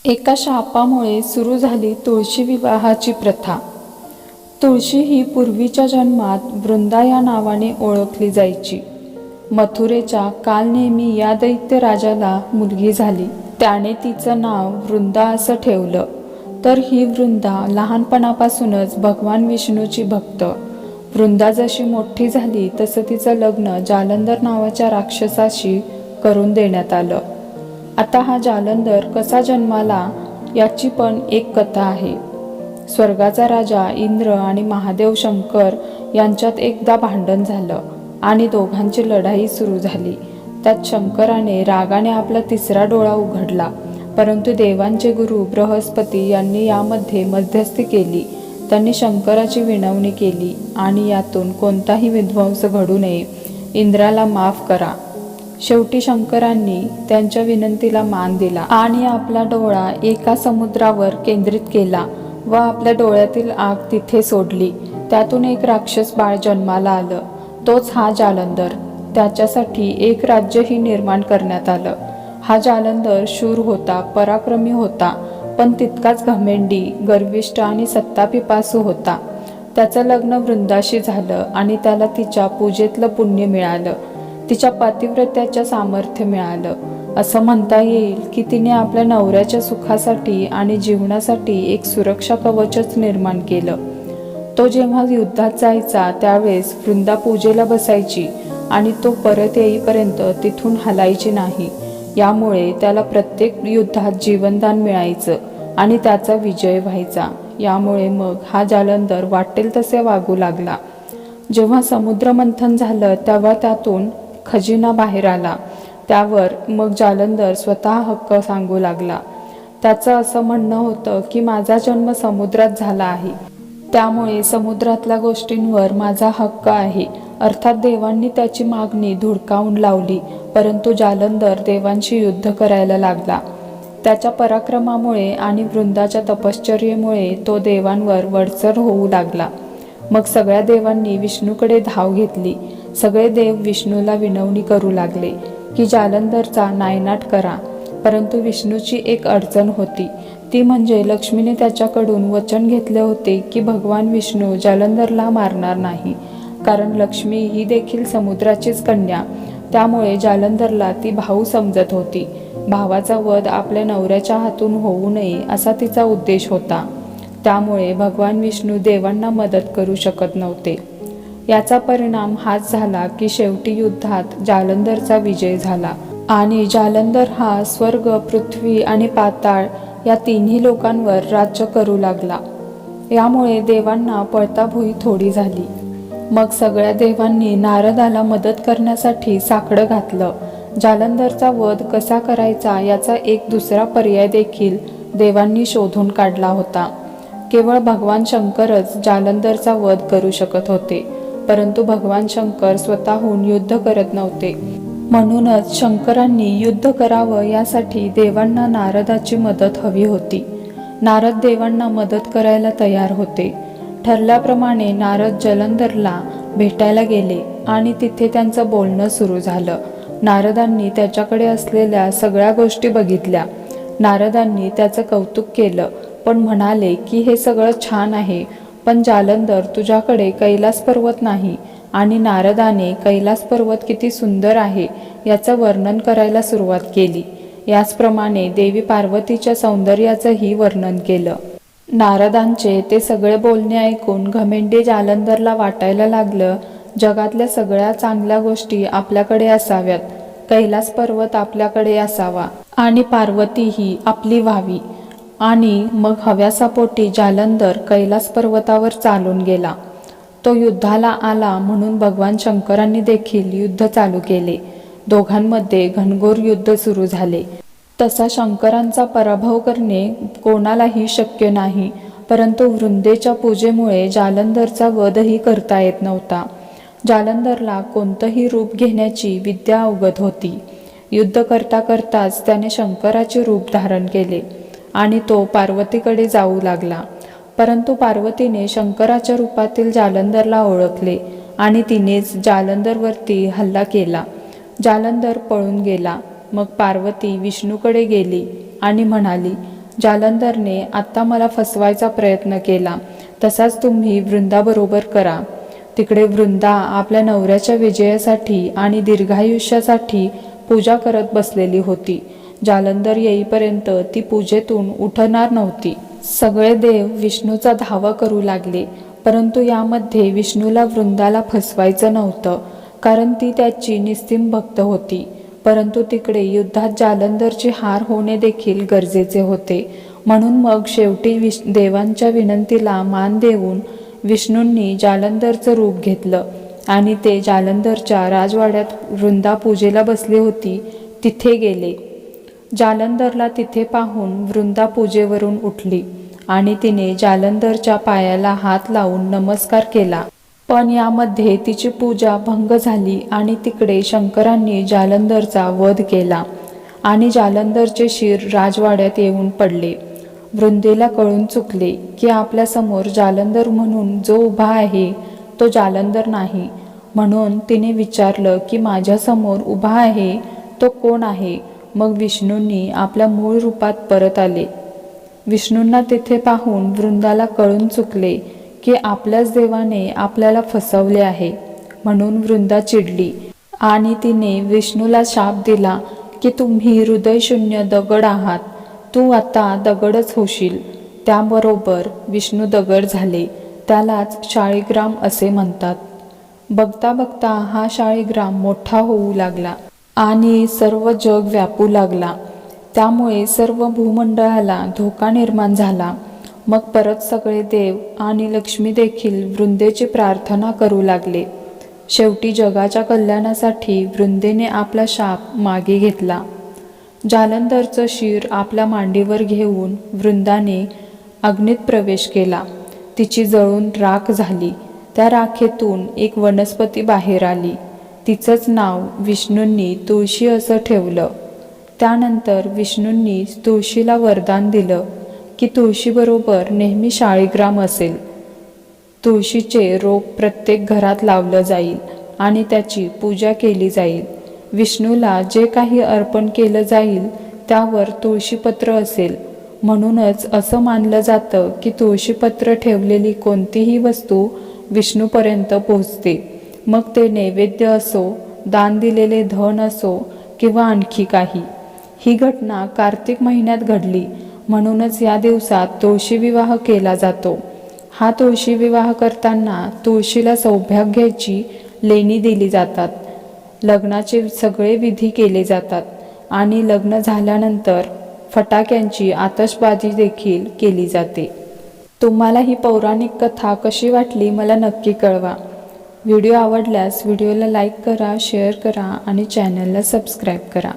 एका शापामुळे सुरू झाली तुळशी विवाहाची प्रथा. तुळशी ही पूर्वीच्या जन्मात वृंदा या नावाने ओळखली जायची. मथुरेच्या कालनेमी या दैत्य राजाला मुलगी झाली. त्याने तिचं नाव वृंदा असं ठेवलं. तर ही वृंदा लहानपणापासूनच भगवान विष्णूची भक्त. वृंदा जशी मोठी झाली तसं तिचं लग्न जालंधर नावाच्या राक्षसाशी करून देण्यात आलं. आता हा जालंधर कसा जन्माला याची पण एक कथा आहे. स्वर्गाचा राजा इंद्र आणि महादेव शंकर यांच्यात एकदा भांडण झालं आणि दोघांची लढाई सुरू झाली. त्यात शंकराने रागाने आपला तिसरा डोळा उघडला, परंतु देवांचे गुरु बृहस्पती यांनी यामध्ये मध्यस्थी केली. त्यांनी शंकराची विनवणी केली आणि यातून कोणताही विध्वंस घडू नये, इंद्राला माफ करा. शेवटी शंकरांनी त्यांच्या विनंतीला मान दिला आणि आपला डोळा एका समुद्रावर केंद्रित केला व आपल्या डोळ्यातील आग तिथे सोडली. त्यातून एक राक्षस बाळ जन्माला आलं. तोच हा जालंधर. त्याच्यासाठी एक राज्यही निर्माण करण्यात आलं. हा जालंधर शूर होता, पराक्रमी होता, पण तितकाच घमेंडी, गर्विष्ठ आणि सत्तापिपासू होता. त्याचं लग्न वृंदाशी झालं आणि त्याला तिच्या पूजेतलं पुण्य मिळालं. तिच्या पातिव्रत्याचं सामर्थ्य मिळालं. असं म्हणता येईल की तिने आपल्या नवऱ्याच्या सुखासाठी आणि जीवनासाठी एक सुरक्षा कवचच निर्माण केलं. तो जेव्हा युद्धात जायचा त्यावेळेस वृंदा पूजेला बसायची आणि तो परत येईपर्यंत तिथून हलायची नाही. यामुळे त्याला प्रत्येक युद्धात जीवनदान मिळायचं आणि त्याचा विजय व्हायचा. यामुळे मग हा जालंधर वाटेल तसे वागू लागला. जेव्हा समुद्रमंथन झालं तेव्हा त्यातून खजिना बाहेर आला. त्यावर मग जालंधर स्वतः हक्क सांगू लागला. त्याचं असं म्हणणं होतं की माझा जन्म समुद्रात झाला आहे, त्यामुळे समुद्रातल्या गोष्टींवर माझा हक्क आहे. अर्थात देवांनी त्याची मागणी धुडकावून लावली, परंतु जालंधर देवांशी युद्ध करायला लागला. त्याच्या पराक्रमामुळे आणि वृंदाच्या तपश्चर्येमुळे तो देवांवर वरचढ होऊ लागला. मग सगळ्या देवांनी विष्णूकडे धाव घेतली. सगळे देव विष्णूला विनवणी करू लागले की जालंधरचा नायनाट करा. परंतु विष्णूची एक अडचण होती, ती म्हणजे लक्ष्मीने त्याच्याकडून वचन घेतले होते की भगवान विष्णू जालंधरला मारणार नाही, कारण लक्ष्मी ही देखील समुद्राचीच कन्या. त्यामुळे जालंधरला ती भाऊ समजत होती. भावाचा वध आपल्या नवऱ्याच्या हातून होऊ नये असा तिचा उद्देश होता. त्यामुळे भगवान विष्णू देवांना मदत करू शकत नव्हते. याचा परिणाम हाच झाला की शेवटी युद्धात जालंधरचा विजय झाला आणि जालंधर हा स्वर्ग, पृथ्वी आणि पाताळ या तिन्ही लोकांवर राज्य करू लागला. यामुळे देवांना पळताभुई थोडी झाली. मग सगळ्या देवांनी नारदाला मदत करण्यासाठी साकडं घातलं. जालंधरचा वध कसा करायचा याचा एक दुसरा पर्याय देखील देवांनी शोधून काढला होता. केवळ भगवान शंकरच जालंधरचा वध करू शकत होते, परंतु भगवान शंकर स्वतःहून युद्ध करत नव्हते. म्हणूनच शंकरांनी युद्ध करावं यासाठी देवांना नारदाची मदत हवी होती. नारद देवांना मदत करायला तयार होते. ठरल्याप्रमाणे नारद जालंधरला भेटायला गेले आणि तिथे त्यांचं बोलणं सुरू झालं. नारदांनी त्याच्याकडे असलेल्या सगळ्या गोष्टी बघितल्या. नारदांनी त्याचं कौतुक केलं, पण म्हणाले की हे सगळं छान आहे, पण जालंधर तुझ्याकडे कैलास पर्वत नाही. आणि नारदाने कैलास पर्वत किती सुंदर आहे याचं वर्णन करायला सुरुवात केली. याचप्रमाणे देवी पार्वतीच्या सौंदर्याचंही वर्णन केलं. नारदांचे ते सगळे बोलणे ऐकून घमेंडी जालंधरला वाटायला लागलं, जगातल्या सगळ्या चांगल्या गोष्टी आपल्याकडे असाव्यात, कैलास पर्वत आपल्याकडे असावा आणि पार्वती ही आपली व्हावी. आणि मग हव्यासापोटी जालंधर कैलास पर्वतावर चालून गेला. तो युद्धाला आला म्हणून भगवान शंकरांनी देखील युद्ध चालू केले. दोघांमध्ये घनघोर युद्ध सुरू झाले. तसा शंकरांचा पराभव करणे कोणालाही शक्य नाही, परंतु वृंदेच्या पूजेमुळे जालंधरचा वधही करता येत नव्हता. जालंधरला कोणतंही रूप घेण्याची विद्या अवगत होती. युद्ध करता करताच त्याने शंकराचे रूप धारण केले आणि तो पार्वतीकडे जाऊ लागला. परंतु पार्वतीने शंकराच्या रूपातील जालंधरला ओळखले आणि तिनेच जालंधरवरती हल्ला केला. जालंधर पळून गेला. मग पार्वती विष्णूकडे गेली आणि म्हणाली, जालंधरने आत्ता मला फसवायचा प्रयत्न केला, तसाच तुम्ही वृंदाबरोबर करा. तिकडे वृंदा आपल्या नवऱ्याच्या विजयासाठी आणि दीर्घायुष्यासाठी पूजा करत बसलेली होती. जालंधर येईपर्यंत ती पूजेतून उठणार नव्हती. सगळे देव विष्णूचा धावा करू लागले, परंतु यामध्ये विष्णूला वृंदाला फसवायचं नव्हतं, कारण ती त्याची निस्सीम भक्त होती. परंतु तिकडे युद्धात जालंधरची हार होणे देखील गरजेचे होते. म्हणून मग शेवटी देवांच्या विनंतीला मान देऊन विष्णूंनी जालंधरचं रूप घेतलं आणि ते जालंधरच्या राजवाड्यात वृंदा पूजेला बसली होती तिथे गेले. जालंधरला तिथे पाहून वृंदा पूजेवरून उठली आणि तिने जालंधरच्या पायाला हात लावून नमस्कार केला. पण यामध्ये तिची पूजा भंग झाली आणि तिकडे शंकरांनी जालंधरचा वध केला आणि जालंधरचे शिर राजवाड्यात येऊन पडले. वृंदेला कळून चुकले की आपल्यासमोर जालंधर म्हणून जो उभा आहे तो जालंधर नाही. म्हणून तिने विचारलं की माझ्यासमोर उभा आहे तो कोण आहे. मग विष्णूंनी आपल्या मूळ रूपात परत आले. विष्णूंना तिथे पाहून वृंदाला कळून चुकले की आपल्याच देवाने आपल्याला फसवले आहे. म्हणून वृंदा चिडली आणि तिने विष्णूला शाप दिला की तुम्ही हृदयशून्य दगड आहात, तू आता दगडच होशील. त्याबरोबर विष्णू दगड झाले. त्यालाच शाळीग्राम असे म्हणतात. बघता बघता हा शाळीग्राम मोठा होऊ लागला आणि सर्व जग व्यापू लागला. त्यामुळे सर्व भूमंडळाला धोका निर्माण झाला. मग परत सगळे देव आणि लक्ष्मी देखील वृंदेची प्रार्थना करू लागले. शेवटी जगाच्या कल्याणासाठी वृंदेने आपला शाप मागे घेतला. जालंधरचं शिर आपल्या मांडीवर घेऊन वृंदाने अग्नीत प्रवेश केला. तिची जळून राख झाली. त्या राखेतून एक वनस्पती बाहेर आली. तिचंच नाव विष्णूंनी तुळशी असं ठेवलं. त्यानंतर विष्णूंनी तुळशीला वरदान दिलं की तुळशीबरोबर नेहमी शाळीग्राम असेल. तुळशीचे रोप प्रत्येक घरात लावलं जाईल आणि त्याची पूजा केली जाईल. विष्णूला जे काही अर्पण केलं जाईल त्यावर तुळशीपत्र असेल. म्हणूनच असं मानलं जातं की तुळशीपत्र ठेवलेली कोणतीही वस्तू विष्णूपर्यंत पोहोचते. मग ते नैवेद्य असो, दान दिलेले धन असो किंवा आणखी काही. ही घटना कार्तिक महिन्यात घडली. म्हणूनच या दिवसात तुळशी विवाह केला जातो. हा तुळशी विवाह करताना तुळशीला सौभाग्याची लेणी दिली जातात. लग्नाचे सगळे विधी केले जातात आणि लग्न झाल्यानंतर फटाक्यांची आतषबाजी देखील केली जाते. तुम्हाला ही पौराणिक कथा कशी वाटली मला नक्की कळवा. व्हिडिओ आवडल्यास व्हिडिओला लाईक करा, शेअर करा आणि चॅनलला सबस्क्राईब करा.